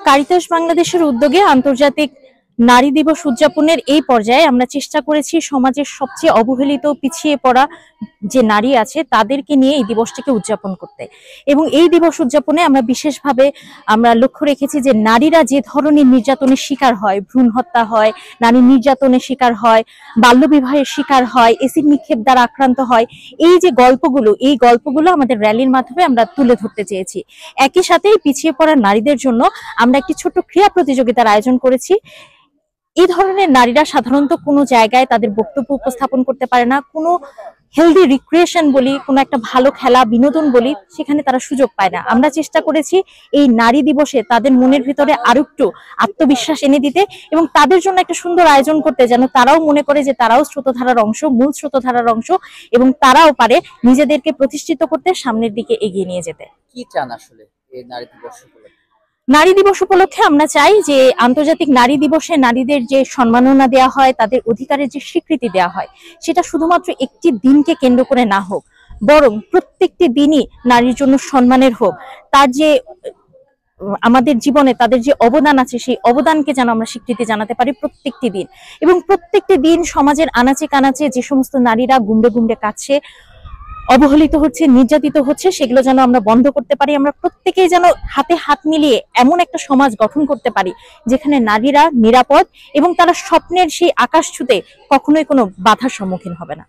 Caritas বাংলাদেশের উদ্যোগে আন্তর্জাতিক নারী দিবস উদযাপনের এই পর্যায়ে আমরা চেষ্টা করেছি সমাজের সবচেয়ে অবহেলিত পিছিয়ে পড়া যে নারী আছে তাদেরকে নিয়ে এই দিবসটিকে উদযাপন করতে। এবং এই দিবস উদযাপনে আমরা বিশেষভাবে লক্ষ্য রেখেছি যে নারীরা যে ধরনের নির্যাতনের শিকার হয়, ভ্রূণ হত্যা হয়, নারী নির্যাতনের শিকার হয়, বাল্যবিবাহের শিকার হয়, এসিড নিক্ষেপ দ্বারা আক্রান্ত হয়, এই যে গল্পগুলো আমাদের র্যালির মাধ্যমে আমরা তুলে ধরতে চেয়েছি। একই সাথে পিছিয়ে পড়া নারীদের জন্য আমরা একটি ছোট্ট ক্রীড়া প্রতিযোগিতার আয়োজন করেছি। এই ধরনের নারীরা সাধারণত কোনো জায়গায় তাদের বক্তব্য উপস্থাপন করতে পারে না, কোনো হেলদি রিক্রিয়েশন বলি, কোনো একটা ভালো খেলা বিনোদন বলি, সেখানে তারা সুযোগ পায় না। আমরা চেষ্টা করেছি এই নারী দিবসে তাদের মনের ভিতরে আরো একটু আত্মবিশ্বাস এনে দিতে এবং তাদের জন্য একটা সুন্দর আয়োজন করতে, যেন তারাও মনে করে যে তারাও স্রোতধারার অংশ, মূল স্রোতধারার অংশ, এবং তারাও পারে নিজেদেরকে প্রতিষ্ঠিত করতে, সামনের দিকে এগিয়ে নিয়ে যেতে। কি চান আসলে এই নারী দিবস উপলক্ষে? নারী দিবস উপলক্ষে আমরা চাই যে আন্তর্জাতিক নারী দিবসে নারীদের যে সম্মাননা দেওয়া হয়, তাদের অধিকারের যে স্বীকৃতি দেওয়া হয়, সেটা শুধুমাত্র একটি দিনকে কেন্দ্র করে না হোক, বরং প্রত্যেকটি দিনই নারীর জন্য সম্মানের হোক। তার যে আমাদের জীবনে তাদের যে অবদান আছে, সেই অবদানকে যেন আমরা স্বীকৃতি জানাতে পারি প্রত্যেকটি দিন। এবং প্রত্যেকটি দিন সমাজের আনাচে কানাচে যে সমস্ত নারীরা গুমড়ে গুমড়ে কাছে অবহেলিত হচ্ছে, নির্যাতিত হচ্ছে, সেগুলো যেন আমরা বন্ধ করতে পারি। আমরা প্রত্যেকেই যেন হাতে হাত মিলিয়ে এমন একটা সমাজ গঠন করতে পারি যেখানে নারীরা নিরাপদ এবং তারা স্বপ্নের সেই আকাশ ছুঁতে কখনোই কোনো বাধার সম্মুখীন হবে না।